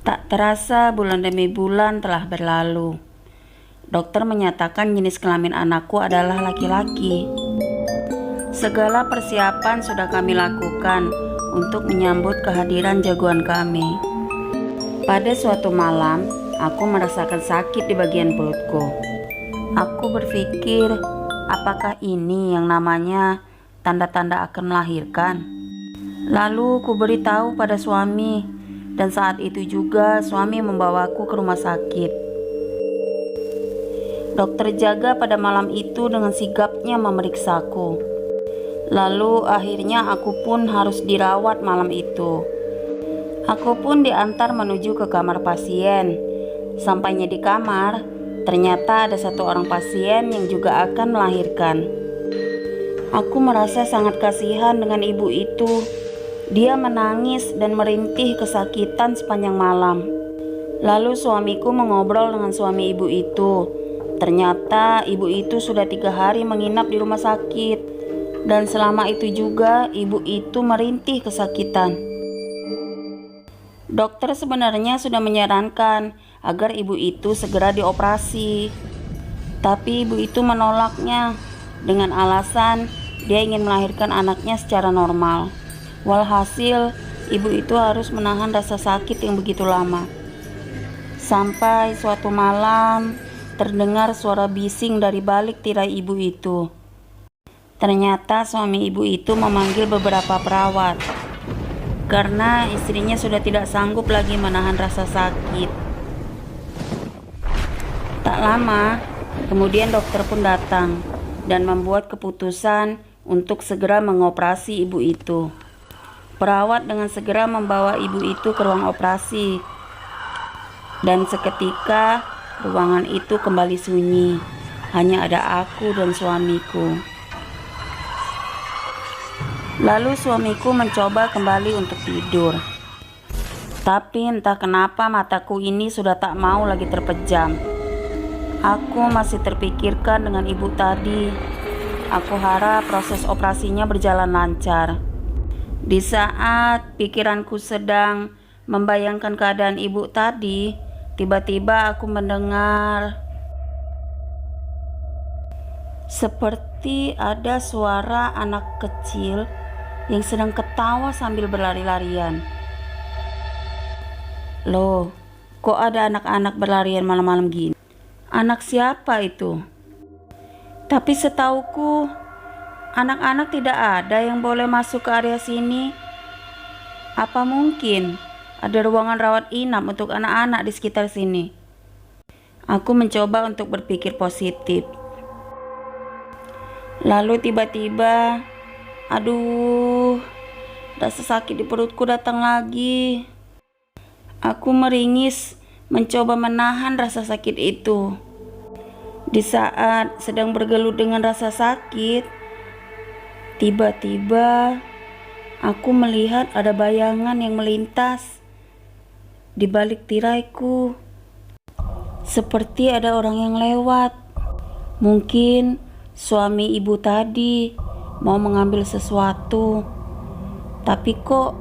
Tak terasa bulan demi bulan telah berlalu. Dokter menyatakan jenis kelamin anakku adalah laki-laki. Segala persiapan sudah kami lakukan untuk menyambut kehadiran jagoan kami. Pada suatu malam, aku merasakan sakit di bagian perutku. Aku berpikir, apakah ini yang namanya tanda-tanda akan melahirkan? Lalu ku beritahu pada suami, dan saat itu juga suami membawaku ke rumah sakit. Dokter jaga pada malam itu dengan sigapnya memeriksaku. Lalu akhirnya aku pun harus dirawat malam itu. Aku pun diantar menuju ke kamar pasien. Sampainya di kamar, ternyata ada satu orang pasien yang juga akan melahirkan. Aku merasa sangat kasihan dengan ibu itu. Dia menangis dan merintih kesakitan sepanjang malam. Lalu suamiku mengobrol dengan suami ibu itu. Ternyata ibu itu sudah 3 hari menginap di rumah sakit. Dan selama itu juga ibu itu merintih kesakitan. Dokter sebenarnya sudah menyarankan agar ibu itu segera dioperasi. Tapi ibu itu menolaknya dengan alasan dia ingin melahirkan anaknya secara normal. Walhasil, ibu itu harus menahan rasa sakit yang begitu lama. Sampai suatu malam, terdengar suara bising dari balik tirai ibu itu. Ternyata suami ibu itu memanggil beberapa perawat, karena istrinya sudah tidak sanggup lagi menahan rasa sakit. Tak lama, kemudian dokter pun datang dan membuat keputusan untuk segera mengoperasi ibu itu. Perawat dengan segera membawa ibu itu ke ruang operasi. Dan seketika ruangan itu kembali sunyi. Hanya ada aku dan suamiku. Lalu suamiku mencoba kembali untuk tidur. Tapi entah kenapa mataku ini sudah tak mau lagi terpejam. Aku masih terpikirkan dengan ibu tadi. Aku harap proses operasinya berjalan lancar. Di saat pikiranku sedang membayangkan keadaan ibu tadi, tiba-tiba aku mendengar seperti ada suara anak kecil yang sedang ketawa sambil berlari-larian. Loh, kok ada anak-anak berlarian malam-malam gini? Anak siapa itu? Tapi setauku, anak-anak tidak ada yang boleh masuk ke area sini. Apa mungkin ada ruangan rawat inap untuk anak-anak di sekitar sini? Aku mencoba untuk berpikir positif. Lalu tiba-tiba, aduh, rasa sakit di perutku datang lagi. Aku meringis, mencoba menahan rasa sakit itu. Di saat sedang bergelut dengan rasa sakit, tiba-tiba aku melihat ada bayangan yang melintas di balik tiraiku. Seperti ada orang yang lewat. Mungkin suami ibu tadi mau mengambil sesuatu. Tapi kok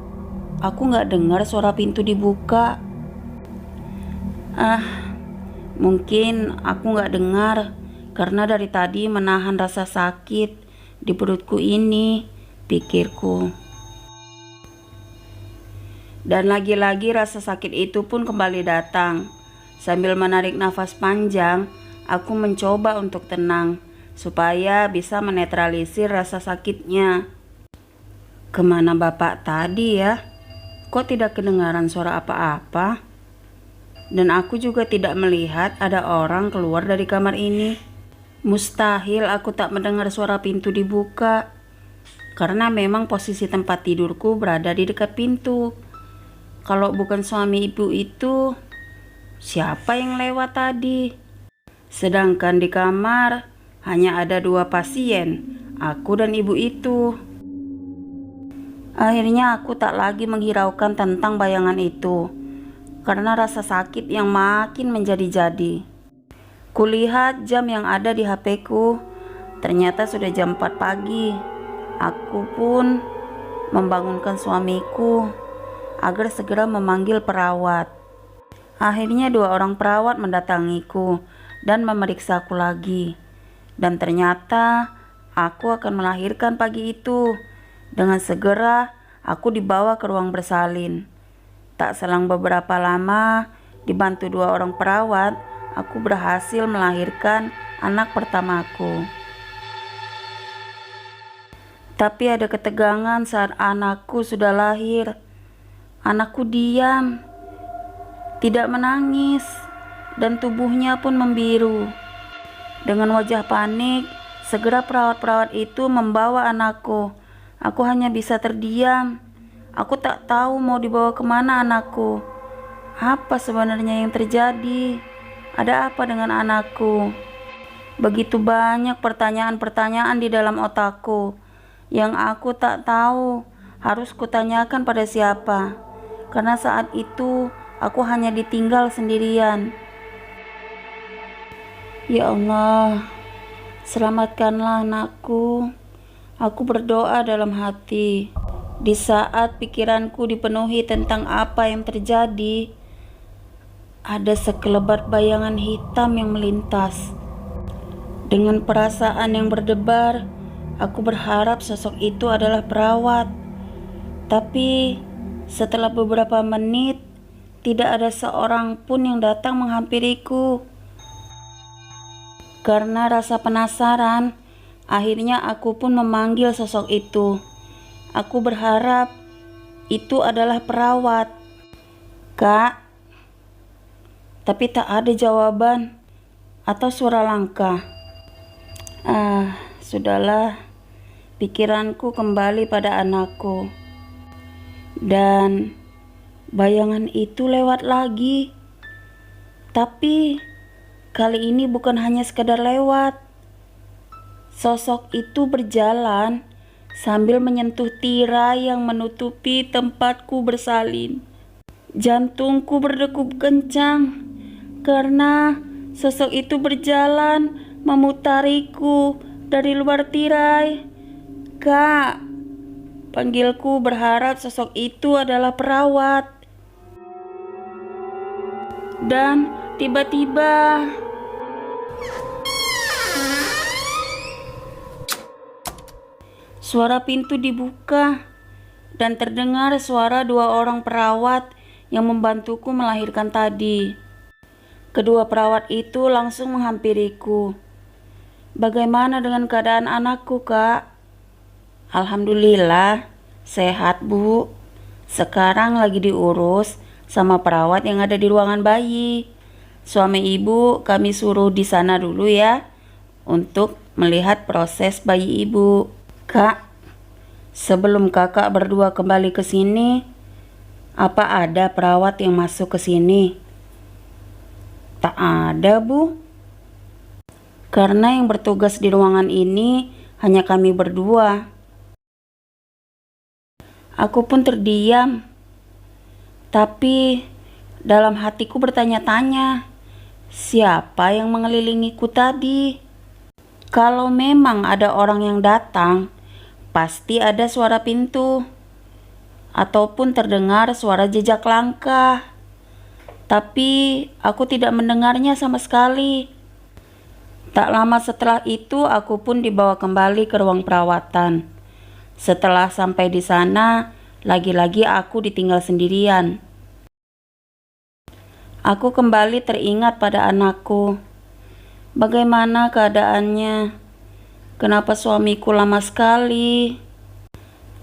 aku gak dengar suara pintu dibuka. Mungkin aku gak dengar karena dari tadi menahan rasa sakit di perutku ini, pikirku. Dan lagi-lagi rasa sakit itu pun kembali datang. Sambil menarik nafas panjang, aku mencoba untuk tenang supaya bisa menetralisir rasa sakitnya. Kemana bapak tadi ya? Kok tidak kedengaran suara apa-apa? Dan aku juga tidak melihat ada orang keluar dari kamar ini. Mustahil aku tak mendengar suara pintu dibuka, karena memang posisi tempat tidurku berada di dekat pintu. Kalau bukan suami ibu itu, siapa yang lewat tadi? Sedangkan di kamar hanya ada 2 pasien, aku dan ibu itu. Akhirnya aku tak lagi menghiraukan tentang bayangan itu, karena rasa sakit yang makin menjadi-jadi. Kulihat jam yang ada di HP-ku, Ternyata sudah jam 4 pagi. Aku pun membangunkan suamiku agar segera memanggil perawat. Akhirnya 2 orang perawat mendatangiku dan memeriksaku lagi. Dan ternyata aku akan melahirkan pagi itu. Dengan segera aku dibawa ke ruang bersalin. Tak selang beberapa lama, dibantu 2 orang perawat, aku berhasil melahirkan anak pertamaku. Tapi ada ketegangan saat anakku sudah lahir. Anakku diam, tidak menangis, dan tubuhnya pun membiru. Dengan wajah panik, segera perawat-perawat itu membawa anakku. Aku hanya bisa terdiam. Aku tak tahu mau dibawa kemana anakku. Apa sebenarnya yang terjadi? Ada apa dengan anakku? Begitu banyak pertanyaan-pertanyaan di dalam otakku yang aku tak tahu harus kutanyakan pada siapa, karena saat itu aku hanya ditinggal sendirian. Ya Allah, selamatkanlah anakku. Aku berdoa dalam hati. Di saat pikiranku dipenuhi tentang apa yang terjadi, ada sekelebat bayangan hitam yang melintas. Dengan perasaan yang berdebar, aku berharap sosok itu adalah perawat. Tapi setelah beberapa menit, tidak ada seorang pun yang datang menghampiriku. Karena rasa penasaran, akhirnya aku pun memanggil sosok itu. Aku berharap itu adalah perawat. Kak, tapi tak ada jawaban atau suara langkah. Sudahlah. Pikiranku kembali pada anakku. Dan bayangan itu lewat lagi. Tapi kali ini bukan hanya sekadar lewat. Sosok itu berjalan sambil menyentuh tirai yang menutupi tempatku bersalin. Jantungku berdegup kencang karena sosok itu berjalan memutariku dari luar tirai. Kak, panggilku berharap sosok itu adalah perawat. Dan tiba-tiba suara pintu dibuka dan terdengar suara 2 orang perawat yang membantuku melahirkan tadi. Kedua perawat itu langsung menghampiriku. Bagaimana dengan keadaan anakku, Kak? Alhamdulillah, sehat, Bu. Sekarang lagi diurus sama perawat yang ada di ruangan bayi. Suami ibu kami suruh di sana dulu ya, untuk melihat proses bayi ibu. Kak, sebelum kakak berdua kembali ke sini, apa ada perawat yang masuk ke sini? Tak ada, Bu. Karena yang bertugas di ruangan ini hanya kami berdua. Aku pun terdiam. Tapi dalam hatiku bertanya-tanya, siapa yang mengelilingiku tadi? Kalau memang ada orang yang datang, pasti ada suara pintu ataupun terdengar suara jejak langkah. Tapi aku tidak mendengarnya sama sekali. Tak lama setelah itu aku pun dibawa kembali ke ruang perawatan. Setelah sampai di sana, lagi-lagi aku ditinggal sendirian. Aku kembali teringat pada anakku. Bagaimana keadaannya? Kenapa suamiku lama sekali?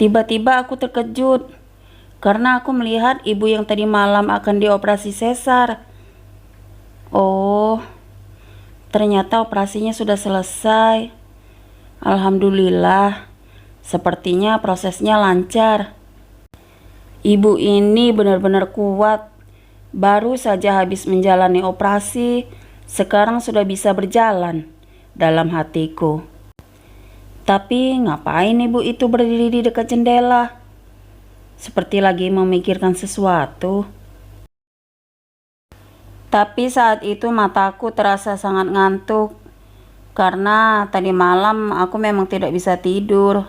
Tiba-tiba aku terkejut karena aku melihat ibu yang tadi malam akan dioperasi sesar. Oh, ternyata operasinya sudah selesai. Alhamdulillah, sepertinya prosesnya lancar. Ibu ini benar-benar kuat. Baru saja habis menjalani operasi, sekarang sudah bisa berjalan dalam hatiku. Tapi ngapain ibu itu berdiri di dekat jendela? Seperti lagi memikirkan sesuatu. Tapi saat itu mataku terasa sangat ngantuk karena tadi malam aku memang tidak bisa tidur.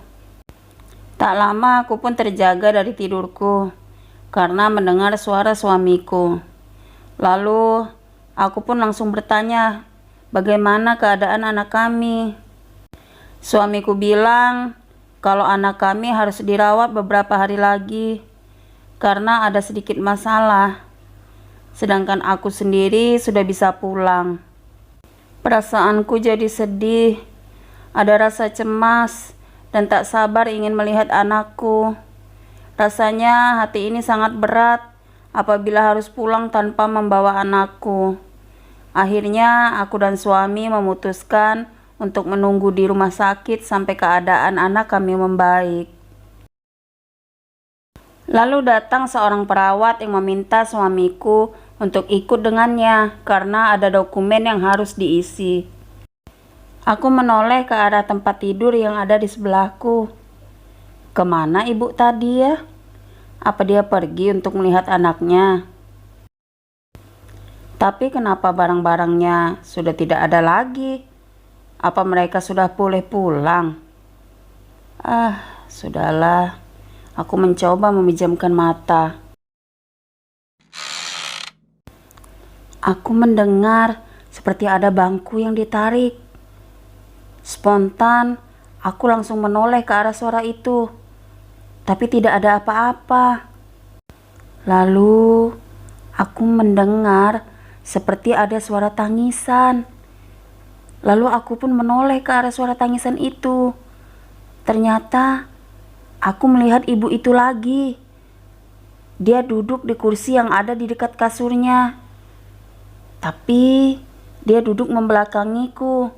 Tak lama aku pun terjaga dari tidurku karena mendengar suara suamiku. Lalu aku pun langsung bertanya, bagaimana keadaan anak kami? Suamiku bilang kalau anak kami harus dirawat beberapa hari lagi karena ada sedikit masalah. Sedangkan aku sendiri sudah bisa pulang. Perasaanku jadi sedih, ada rasa cemas, dan tak sabar ingin melihat anakku. Rasanya hati ini sangat berat apabila harus pulang tanpa membawa anakku. Akhirnya aku dan suami memutuskan untuk menunggu di rumah sakit sampai keadaan anak kami membaik. Lalu datang seorang perawat yang meminta suamiku untuk ikut dengannya karena ada dokumen yang harus diisi. Aku menoleh ke arah tempat tidur yang ada di sebelahku. Kemana ibu tadi ya? Apa dia pergi untuk melihat anaknya? Tapi kenapa barang-barangnya sudah tidak ada lagi? Apa mereka sudah boleh pulang? Sudahlah. Aku mencoba memejamkan mata. Aku mendengar seperti ada bangku yang ditarik. Spontan, aku langsung menoleh ke arah suara itu. Tapi tidak ada apa-apa. Lalu, aku mendengar seperti ada suara tangisan. Lalu aku pun menoleh ke arah suara tangisan itu. Ternyata, aku melihat ibu itu lagi. Dia duduk di kursi yang ada di dekat kasurnya. Tapi dia duduk membelakangiku.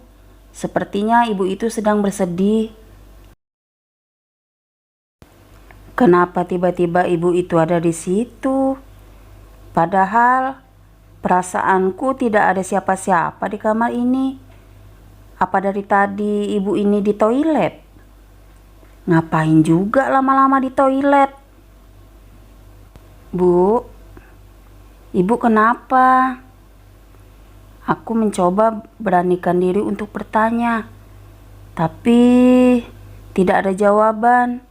Sepertinya ibu itu sedang bersedih. Kenapa tiba-tiba ibu itu ada di situ? Padahal perasaanku tidak ada siapa-siapa di kamar ini. Apa dari tadi ibu ini di toilet? Ngapain juga lama-lama di toilet? Bu, ibu kenapa? Aku mencoba beranikan diri untuk bertanya, tapi tidak ada jawaban.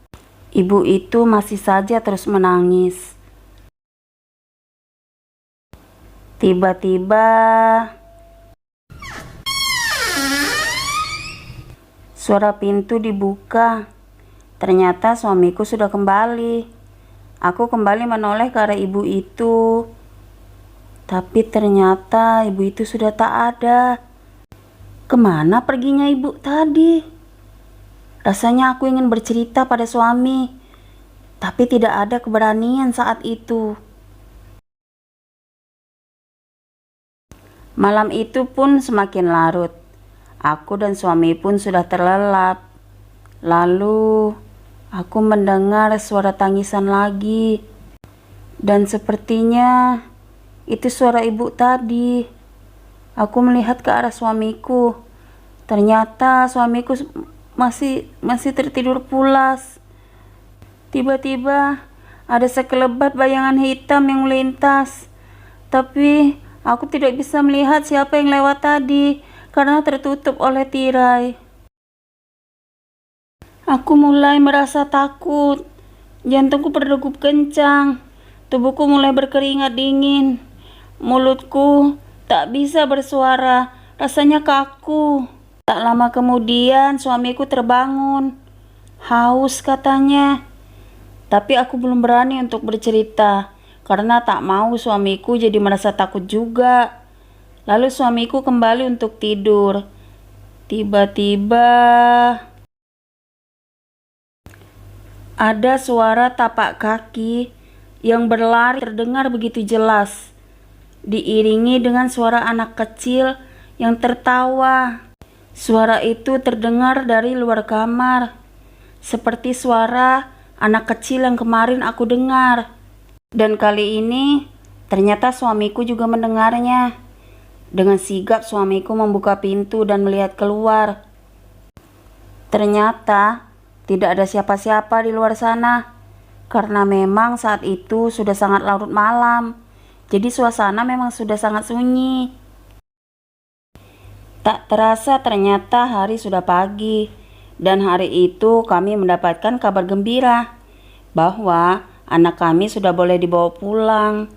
Ibu itu masih saja terus menangis. Tiba-tiba, suara pintu dibuka. Ternyata suamiku sudah kembali. Aku kembali menoleh ke arah ibu itu. Tapi ternyata ibu itu sudah tak ada. Kemana perginya ibu tadi? Rasanya aku ingin bercerita pada suami, tapi tidak ada keberanian saat itu. Malam itu pun semakin larut. Aku dan suami pun sudah terlelap. Lalu, aku mendengar suara tangisan lagi. Dan sepertinya itu suara ibu tadi. Aku melihat ke arah suamiku. Ternyata suamiku masih tertidur pulas. Tiba-tiba ada sekelebat bayangan hitam yang melintas. Tapi aku tidak bisa melihat siapa yang lewat tadi karena tertutup oleh tirai. Aku mulai merasa takut. Jantungku berdegup kencang. Tubuhku mulai berkeringat dingin. Mulutku tak bisa bersuara, rasanya kaku. Tak lama kemudian suamiku terbangun. Haus katanya. Tapi aku belum berani untuk bercerita karena tak mau suamiku jadi merasa takut juga. Lalu suamiku kembali untuk tidur. Tiba-tiba ada suara tapak kaki yang berlari terdengar begitu jelas, diiringi dengan suara anak kecil yang tertawa. Suara itu terdengar dari luar kamar, seperti suara anak kecil yang kemarin aku dengar. Dan kali ini ternyata suamiku juga mendengarnya. Dengan sigap suamiku membuka pintu dan melihat keluar. Ternyata tidak ada siapa-siapa di luar sana. Karena memang saat itu sudah sangat larut malam, jadi suasana memang sudah sangat sunyi. Tak terasa ternyata hari sudah pagi, dan hari itu kami mendapatkan kabar gembira bahwa anak kami sudah boleh dibawa pulang.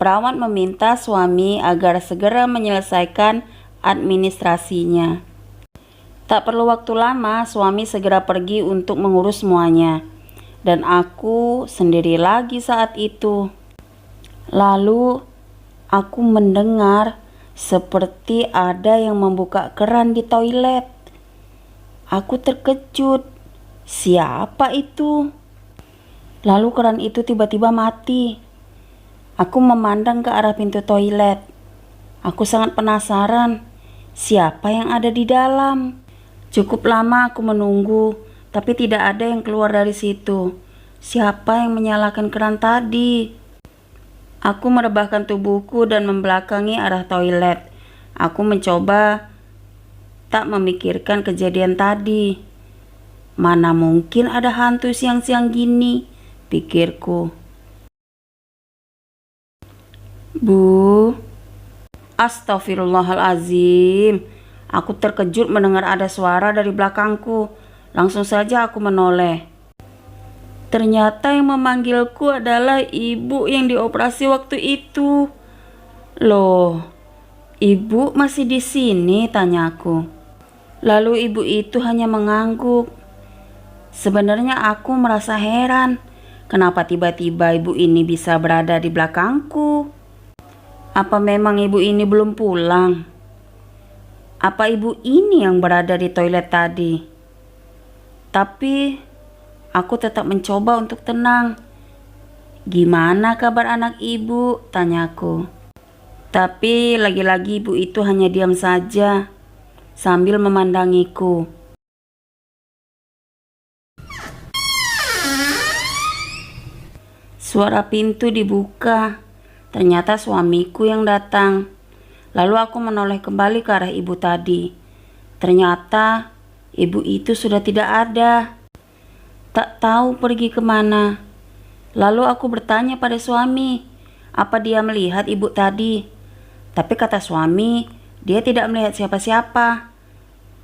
Perawat meminta suami agar segera menyelesaikan administrasinya. Tak perlu waktu lama, suami segera pergi untuk mengurus semuanya, dan aku sendiri lagi saat itu. Lalu aku mendengar seperti ada yang membuka keran di toilet. Aku terkejut. Siapa itu? Lalu keran itu tiba-tiba mati. Aku memandang ke arah pintu toilet. Aku sangat penasaran, siapa yang ada di dalam. Cukup lama aku menunggu, tapi tidak ada yang keluar dari situ. Siapa yang menyalakan keran tadi? Aku merebahkan tubuhku dan membelakangi arah toilet. Aku mencoba tak memikirkan kejadian tadi. Mana mungkin ada hantu siang-siang gini, pikirku. Bu, astagfirullahalazim. Aku terkejut mendengar ada suara dari belakangku. Langsung saja aku menoleh. Ternyata yang memanggilku adalah ibu yang dioperasi waktu itu. Loh, ibu masih di sini? Tanyaku. Lalu ibu itu hanya mengangguk. Sebenarnya aku merasa heran. Kenapa tiba-tiba ibu ini bisa berada di belakangku? Apa memang ibu ini belum pulang? Apa ibu ini yang berada di toilet tadi? Tapi aku tetap mencoba untuk tenang. Gimana kabar anak ibu? Tanyaku. Tapi lagi-lagi ibu itu hanya diam saja sambil memandangiku. Suara pintu dibuka. Ternyata suamiku yang datang. Lalu aku menoleh kembali ke arah ibu tadi. Ternyata ibu itu sudah tidak ada. Tak tahu pergi kemana. Lalu aku bertanya pada suami, apa dia melihat ibu tadi? Tapi kata suami, dia tidak melihat siapa-siapa.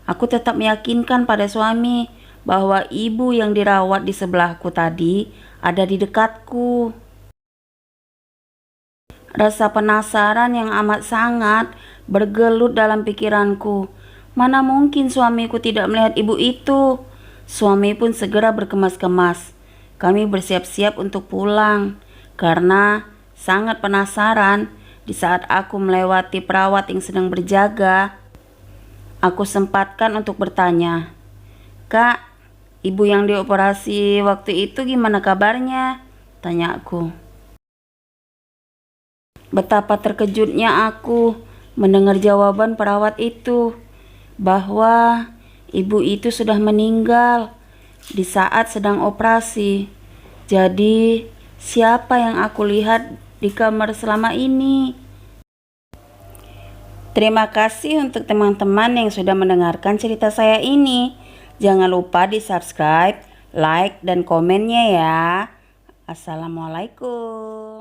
Aku tetap meyakinkan pada suami bahwa ibu yang dirawat di sebelahku tadi ada di dekatku. Rasa penasaran yang amat sangat bergelut dalam pikiranku. Mana mungkin suamiku tidak melihat ibu itu? Suami pun segera berkemas-kemas. Kami bersiap-siap untuk pulang karena sangat penasaran. Di saat aku melewati perawat yang sedang berjaga, aku sempatkan untuk bertanya, "Kak, ibu yang dioperasi waktu itu gimana kabarnya?" Tanyaku. Betapa terkejutnya aku mendengar jawaban perawat itu bahwa ibu itu sudah meninggal di saat sedang operasi. Jadi, siapa yang aku lihat di kamar selama ini? Terima kasih untuk teman-teman yang sudah mendengarkan cerita saya ini. Jangan lupa di-subscribe, like, dan komennya ya. Assalamualaikum.